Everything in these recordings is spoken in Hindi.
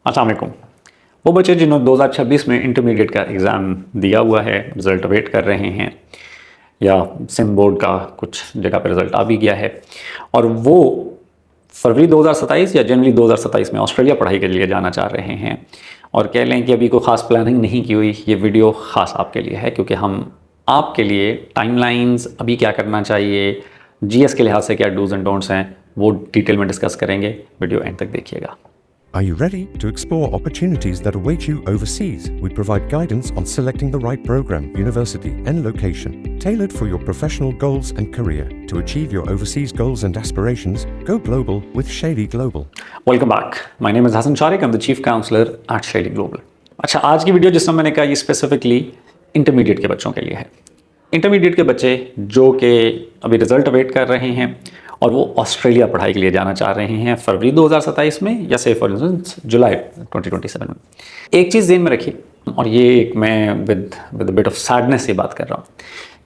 अस्सलाम वालेकुम। वो बच्चे जिन्होंने 2026 में इंटरमीडिएट का एग्ज़ाम दिया हुआ है, रिज़ल्ट वेट कर रहे हैं, या सिम बोर्ड का कुछ जगह पर रिज़ल्ट आ भी गया है और वो फरवरी 2027 या जनवरी 2027 में ऑस्ट्रेलिया पढ़ाई के लिए जाना चाह रहे हैं और कह लें कि अभी कोई ख़ास प्लानिंग नहीं की हुई, ये वीडियो ख़ास आपके लिए है क्योंकि हम आपके लिए टाइमलाइंस, अभी क्या करना चाहिए, जीएस के लिहाज से क्या डूज़ एंड डोंट्स हैं, वो डिटेल में डिस्कस करेंगे। वीडियो एंड तक देखिएगा। Are you ready to explore opportunities that await you overseas? We provide guidance on selecting the right program, university, and location, tailored for your professional goals and career. To achieve your overseas goals and aspirations, go global with Shady Global. Welcome back. My name is Hassan Sharik. I'm the Chief Counselor at Shady Global. अच्छा, आज की वीडियो जिसमें मैंने कहा ये स्पेसिफिकली इंटरमीडिएट के बच्चों के लिए है। इंटरमीडिएट के बच्चे जो कि अभी रिजल्ट वेट कर रहे हैं और वो ऑस्ट्रेलिया पढ़ाई के लिए जाना चाह रहे हैं फरवरी 2027 में या से फॉर इंस्टेंस जुलाई 2027 में। एक चीज़ ध्यान में रखिए, और ये मैं विद बिट ऑफ सैडनेस ये बात कर रहा हूँ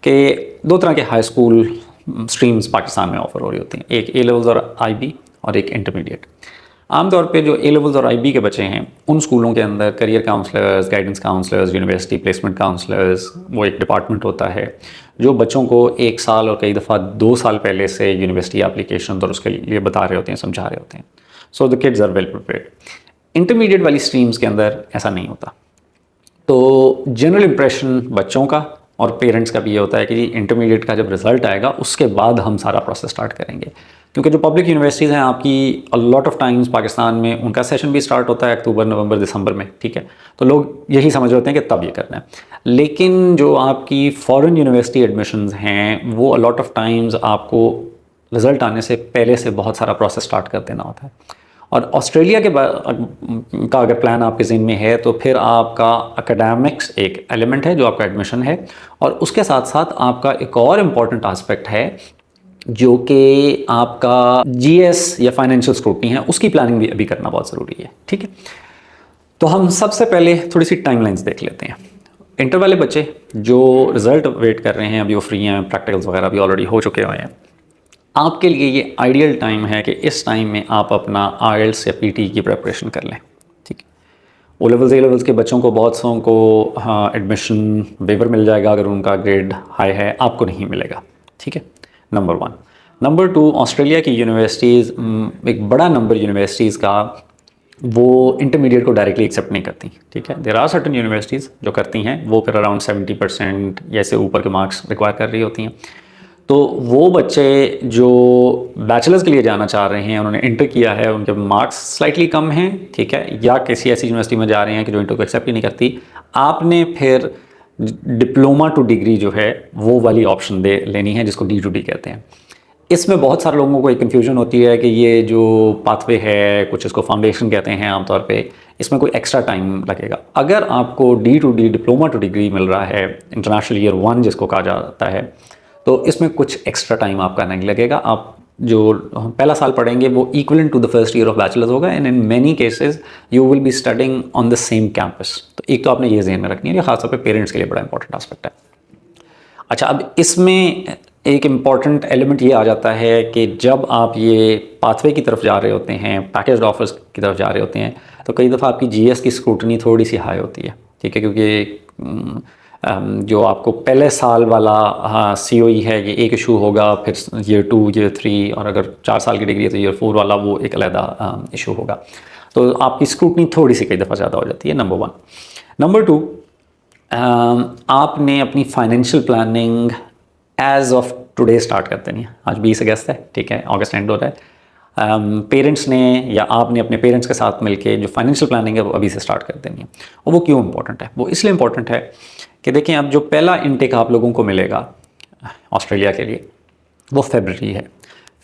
कि दो तरह के हाई स्कूल स्ट्रीम्स पाकिस्तान में ऑफर हो रही होती हैं, एक ए लेवल्स और आईबी और एक इंटरमीडिएट। आमतौर पे जो ए लेवल्स और आईबी के बच्चे हैं उन स्कूलों के अंदर career counsellors, guidance counsellors, university placement counsellors, वो एक डिपार्टमेंट होता है जो बच्चों को 1 साल और कई दफ़ा 2 साल पहले से यूनिवर्सिटी एप्लीकेशन और उसके लिए बता रहे होते हैं, समझा रहे होते हैं। So the kids are well prepared. Intermediate वाली स्ट्रीम्स के अंदर ऐसा नहीं होता। तो जनरल इंप्रेशन बच्चों का और पेरेंट्स का भी ये होता है कि जी इंटरमीडिएट का जब रिज़ल्ट आएगा उसके बाद हम सारा प्रोसेस स्टार्ट करेंगे, क्योंकि जो पब्लिक यूनिवर्सिटीज़ हैं आपकी अ लॉट ऑफ टाइम्स पाकिस्तान में उनका सेशन भी स्टार्ट होता है अक्टूबर, नवंबर, दिसंबर में, ठीक है। तो लोग यही समझ रहे होते हैं कि तब ये करना है, लेकिन जो आपकी फॉरेन यूनिवर्सिटी एडमिशन्स हैं वो अ लॉट ऑफ टाइम्स आपको रिज़ल्ट आने से पहले से बहुत सारा प्रोसेस स्टार्ट कर देना होता है। और ऑस्ट्रेलिया का अगर प्लान आपके ज़हन में है तो फिर आपका एकेडमिक्स एक एलिमेंट है जो आपका एडमिशन है, और उसके साथ साथ आपका एक और इम्पॉर्टेंट एस्पेक्ट है जो कि आपका जीएस या फाइनेंशियल स्क्रूटनी है, उसकी प्लानिंग भी अभी करना बहुत ज़रूरी है, ठीक है। तो हम सबसे पहले थोड़ी सी टाइमलाइंस देख लेते हैं। इंटर वाले बच्चे जो रिज़ल्ट वेट कर रहे हैं अभी वो फ्री हैं, प्रैक्टिकल्स वगैरह भी ऑलरेडी हो चुके हुए हैं। आपके लिए ये आइडियल टाइम है कि इस टाइम में आप अपना आईएलटीएस या पीटी की प्रिपरेशन कर लें, ठीक है। ओ लेवल्स, ए लेवल्स के बच्चों को बहुत सौ को एडमिशन वेवर मिल जाएगा अगर उनका ग्रेड हाई है, आपको नहीं मिलेगा, ठीक है। नंबर 1। नंबर 2, ऑस्ट्रेलिया की यूनिवर्सिटीज़, एक बड़ा नंबर यूनिवर्सिटीज़ का वो इंटरमीडिएट को डायरेक्टली एक्सेप्ट नहीं करती, ठीक है। देयर आर सर्टेन यूनिवर्सिटीज़ जो करती हैं, वो फिर अराउंड 70% या से ऊपर के मार्क्स रिक्वायर कर रही होती हैं। तो वो बच्चे जो बैचलर्स के लिए जाना चाह रहे हैं, उन्होंने इंटर किया है, उनके मार्क्स स्लाइटली कम हैं, ठीक है, या किसी ऐसी यूनिवर्सिटी में जा रहे हैं कि जो इंटर को एक्सेप्ट ही नहीं करती, आपने फिर डिप्लोमा टू डिग्री जो है वो वाली ऑप्शन लेनी है जिसको D2D कहते हैं। इसमें बहुत सारे लोगों को एक कन्फ्यूजन होती है कि ये जो पाथवे है, कुछ इसको फाउंडेशन कहते हैं आमतौर पे, इसमें कोई एक्स्ट्रा टाइम लगेगा। अगर आपको D2D डिप्लोमा टू डिग्री मिल रहा है, इंटरनेशनल ईयर 1 जिसको कहा जाता है, तो इसमें कुछ एक्स्ट्रा टाइम आपका नहीं लगेगा। आप जो पहला साल पढ़ेंगे वो equivalent to the first year of bachelors होगा, and in many cases you will be studying on the same campus. तो एक तो आपने ये ज़हन में रखनी है, ये खासतौर पे पेरेंट्स के लिए बड़ा इंपॉर्टेंट एस्पेक्ट है। अच्छा, अब इसमें एक इम्पॉर्टेंट एलिमेंट ये आ जाता है कि जब आप ये पाथवे की तरफ जा रहे होते हैं, पैकेज्ड ऑफर्स की तरफ जा रहे होते हैं, तो कई दफ़ा आपकी जीएस की स्क्रूटनी थोड़ी सी हाई होती है, ठीक है, क्योंकि जो आपको पहले साल वाला COE है ये एक इशू होगा, फिर ईयर 2, ईयर 3, और अगर 4 साल की डिग्री है तो ईयर 4 वाला वो एक अलग इशू होगा। तो आपकी स्क्रूटनी थोड़ी सी कई दफ़ा ज़्यादा हो जाती है, नंबर 1। नंबर 2, आपने अपनी financial planning as of today start कर देनी है। आज 20 अगस्त है, ठीक है, अगस्त एंड हो रहा है। पेरेंट्स ने या आपने अपने पेरेंट्स के साथ मिलके जो फाइनेंशियल प्लानिंग है वो अभी से स्टार्ट कर देनी है। और वो क्यों इंपॉर्टेंट है? वो इसलिए इंपॉर्टेंट है कि देखें, अब जो पहला इनटेक आप लोगों को मिलेगा ऑस्ट्रेलिया के लिए वो फरवरी है।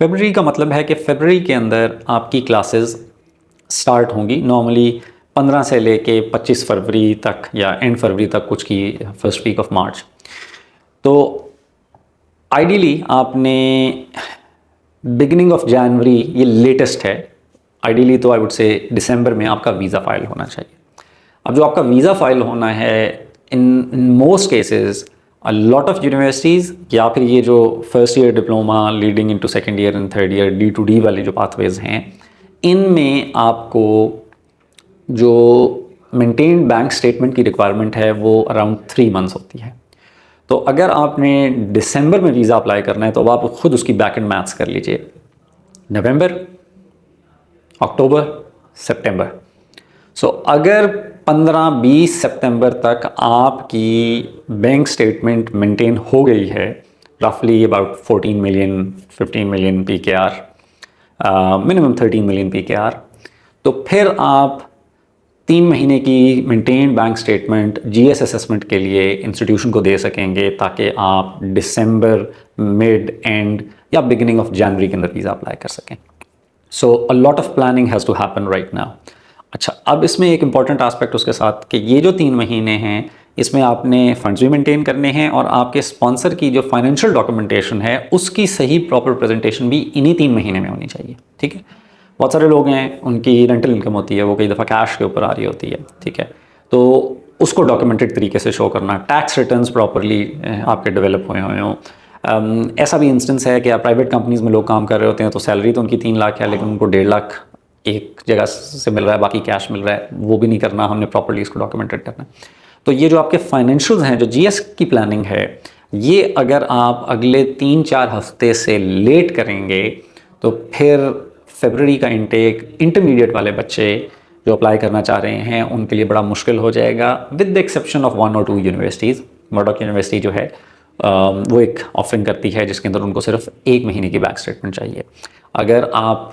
फरवरी का मतलब है कि फरवरी के अंदर आपकी क्लासेस स्टार्ट होंगी, नॉर्मली 15 से लेके 25 फरवरी तक या एंड फरवरी तक, कुछ की फर्स्ट वीक ऑफ मार्च। तो आइडियली आपने बिगिनिंग ऑफ जनवरी, ये लेटेस्ट है, आइडियली तो आई वुड से दिसंबर में आपका वीज़ा फाइल होना चाहिए। अब जो आपका वीज़ा फाइल होना है, in most cases a lot of universities, या फिर ये जो first year diploma leading into second year and third year D2D वाले जो पाथवेज हैं, इनमें आपको जो मेंटेन बैंक स्टेटमेंट की रिक्वायरमेंट है वो अराउंड 3 मंथ्स होती है। तो अगर आपने दिसंबर में वीज़ा अप्लाई करना है तो अब आप खुद उसकी बैक एंड मैथ्स कर लीजिए। नवंबर, अक्टूबर, सितंबर। सो अगर 15-20 सितंबर तक आपकी बैंक स्टेटमेंट मेंटेन हो गई है, रफली about 14 million 15 million PKR, minimum 13 million PKR, तो फिर आप 3 महीने की maintain bank statement GS assessment के लिए इंस्टीट्यूशन को दे सकेंगे, ताकि आप दिसंबर मिड एंड या बिगिनिंग ऑफ जनवरी के अंदर वीज़ा अप्लाई कर सकें। So a lot of planning has to happen right now. अच्छा, अब इसमें एक इंपॉर्टेंट एस्पेक्ट उसके साथ कि ये जो 3 महीने हैं इसमें आपने फंड्स भी मेंटेन करने हैं और आपके स्पॉन्सर की जो फाइनेंशियल डॉक्यूमेंटेशन है उसकी सही प्रॉपर प्रेजेंटेशन भी इन्हीं 3 महीने में होनी चाहिए। ठीक है, बहुत सारे लोग हैं उनकी रेंटल इनकम होती है, वो कई दफ़ा कैश के ऊपर आ रही होती है। ठीक है, तो उसको डॉक्यूमेंटेड तरीके से शो करना, टैक्स रिटर्न्स प्रॉपरली आपके डेवलप हुए हों। ऐसा भी इंस्टेंस है कि आप प्राइवेट कंपनीज़ में लोग काम कर रहे होते हैं तो सैलरी तो उनकी 3 लाख है, लेकिन उनको 1.5 लाख एक जगह से मिल रहा है, बाकी कैश मिल रहा है, वो भी नहीं करना, हमने प्रॉपर्ली इसको डॉक्यूमेंटेड करना है। तो ये जो आपके फाइनेंशियल्स हैं, जो GS की प्लानिंग है, ये अगर आप अगले 3-4 हफ्ते से लेट करेंगे तो फिर फरवरी का इंटेक इंटरमीडिएट वाले बच्चे जो अप्लाई करना चाह रहे हैं उनके लिए बड़ा मुश्किल हो जाएगा, विद द एक्सेप्शन ऑफ 1 और 2 यूनिवर्सिटीज़। मर्डॉक यूनिवर्सिटी जो है वो एक ऑफरिंग करती है जिसके अंदर उनको सिर्फ 1 महीने की बैंक स्टेटमेंट चाहिए। अगर आप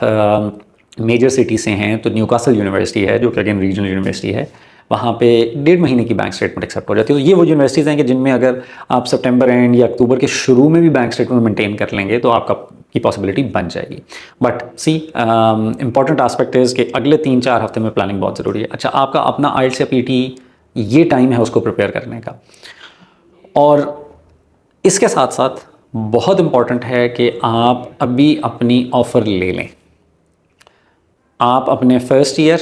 मेजर सिटी से हैं तो न्यूकासल यूनिवर्सिटी है जो कि अगेन रीजनल यूनिवर्सिटी है, वहाँ पे 1.5 महीने की बैंक स्टेटमेंट एक्सेप्ट हो जाती है। तो ये वो यूनिवर्सिटीज़ हैं कि जिनमें अगर आप सितंबर एंड या अक्टूबर के शुरू में भी बैंक स्टेटमेंट मेंटेन कर लेंगे तो आपका की पॉसिबिलिटी बन जाएगी। But see important aspect is कि अगले 3-4 हफ्ते में प्लानिंग बहुत ज़रूरी है। अच्छा, आपका अपना IELTS या PT ये टाइम है उसको प्रिपेयर करने का। और इसके साथ साथ बहुत इंपॉर्टेंट है कि आप अभी अपनी ऑफ़र ले लें। आप अपने फर्स्ट ईयर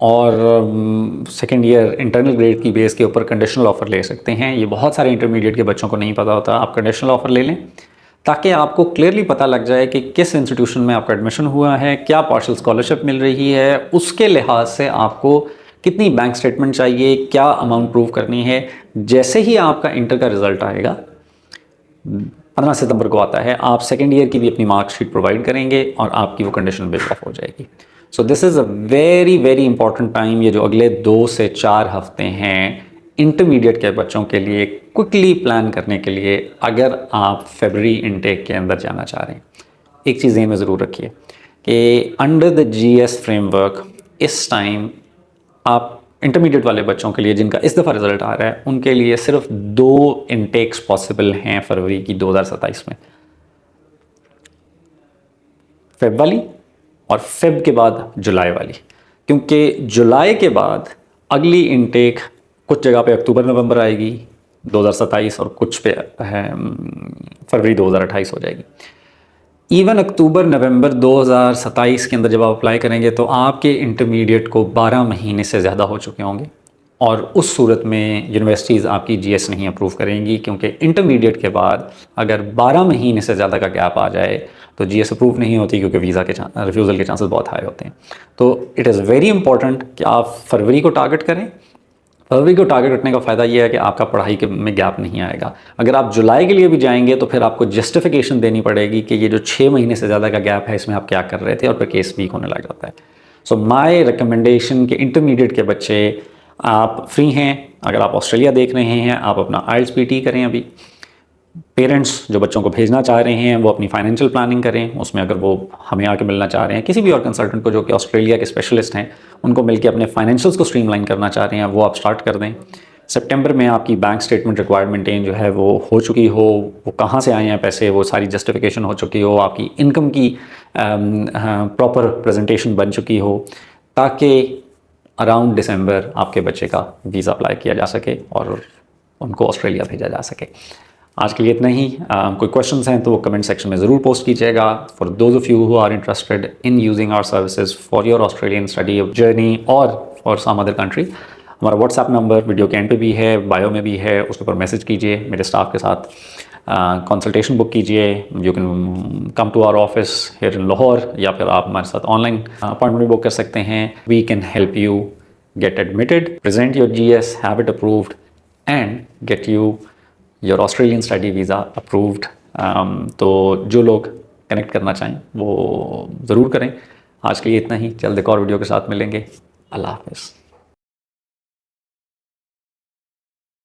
और सेकेंड ईयर इंटरनल ग्रेड की बेस के ऊपर कंडीशनल ऑफ़र ले सकते हैं। ये बहुत सारे इंटरमीडिएट के बच्चों को नहीं पता होता। आप कंडीशनल ऑफ़र ले लें ताकि आपको क्लियरली पता लग जाए कि किस इंस्टीट्यूशन में आपका एडमिशन हुआ है, क्या पार्शियल स्कॉलरशिप मिल रही है, उसके लिहाज से आपको कितनी बैंक स्टेटमेंट चाहिए, क्या अमाउंट प्रूव करनी है। जैसे ही आपका इंटर का रिज़ल्ट आएगा, 15 सितंबर को आता है, आप सेकेंड ईयर की भी अपनी मार्कशीट प्रोवाइड करेंगे और आपकी वो कंडीशन बिल ऑफ हो जाएगी। So this is a very very important time. ये जो अगले 2 से 4 हफ्ते हैं इंटरमीडिएट के बच्चों के लिए क्विकली प्लान करने के लिए, अगर आप फरवरी इनटेक के अंदर जाना चाह रहे हैं। एक चीज़ ये में ज़रूर रखिए कि अंडर द GS फ्रेमवर्क इस टाइम आप इंटरमीडिएट वाले बच्चों के लिए जिनका इस दफ़ा रिज़ल्ट आ रहा है उनके लिए सिर्फ 2 इनटेक्स पॉसिबल हैं फरवरी की 2027 में, फेब वाली और फेब के बाद जुलाई वाली। क्योंकि जुलाई के बाद अगली इनटेक कुछ जगह पे अक्टूबर नवंबर आएगी 2027 और कुछ पे है फरवरी 2028 हो जाएगी। इवन अक्टूबर नवंबर 2027 के अंदर जब आप अप्लाई करेंगे तो आपके इंटरमीडिएट को 12 महीने से ज़्यादा हो चुके होंगे और उस सूरत में यूनिवर्सिटीज़ आपकी GS नहीं अप्रूव करेंगी, क्योंकि इंटरमीडिएट के बाद अगर 12 महीने से ज़्यादा का गैप आ जाए तो GS अप्रूव नहीं होती, क्योंकि वीज़ा के रिफ्यूज़ल के चांसेस बहुत हाई होते हैं। तो इट इज़ वेरी इंपॉर्टेंट कि आप फरवरी को टारगेट करें। फरवरी को टारगेट रखने का फ़ायदा ये है कि आपका पढ़ाई के में गैप नहीं आएगा। अगर आप जुलाई के लिए भी जाएंगे तो फिर आपको जस्टिफिकेशन देनी पड़ेगी कि ये जो 6 महीने से ज़्यादा का गैप है इसमें आप क्या कर रहे थे, और फिर केस वीक होने लग जाता है। सो माय रिकमेंडेशन कि इंटरमीडिएट के बच्चे आप फ्री हैं, अगर आप ऑस्ट्रेलिया देख रहे हैं आप अपना IELTS PT करें। अभी पेरेंट्स जो बच्चों को भेजना चाह रहे हैं वो अपनी फाइनेंशियल प्लानिंग करें। उसमें अगर वो हमें आके मिलना चाह रहे हैं, किसी भी और कंसल्टेंट को जो कि ऑस्ट्रेलिया के स्पेशलिस्ट हैं, उनको मिलकर अपने फाइनेंशियल्स को स्ट्रीमलाइन करना चाह रहे हैं, वो आप स्टार्ट कर दें। सितंबर में आपकी बैंक स्टेटमेंट रिक्वायरमेंटेन जो है वो हो चुकी हो, वो कहाँ से आए हैं पैसे, वो सारी जस्टिफिकेशन हो चुकी हो, आपकी इनकम की प्रॉपर प्रेजेंटेशन बन चुकी हो, ताकि अराउंड दिसंबर आपके बच्चे का वीज़ा अप्लाई किया जा सके और उनको ऑस्ट्रेलिया भेजा जा सके। आज के लिए इतना ही। कोई क्वेश्चंस हैं तो वो कमेंट सेक्शन में ज़रूर पोस्ट कीजिएगा। For those of you who are interested in using our services for your Australian study journey और फॉर सम अदर कंट्री, हमारा व्हाट्सएप नंबर वीडियो के एंड पे भी है, बायो में भी है, उसके ऊपर मैसेज कीजिए, मेरे स्टाफ के साथ कंसल्टेशन बुक कीजिए। You can come to our office here in Lahore, या फिर आप हमारे साथ ऑनलाइन अपॉइंटमेंट बुक कर सकते हैं। We can help you get admitted, present your GS, have it approved, and get you your Australian study visa approved. तो जो लोग कनेक्ट करना चाहें वो ज़रूर करें। आज के लिए इतना ही, जल्द एक और वीडियो के साथ मिलेंगे। अल्लाह हाफ़िज़।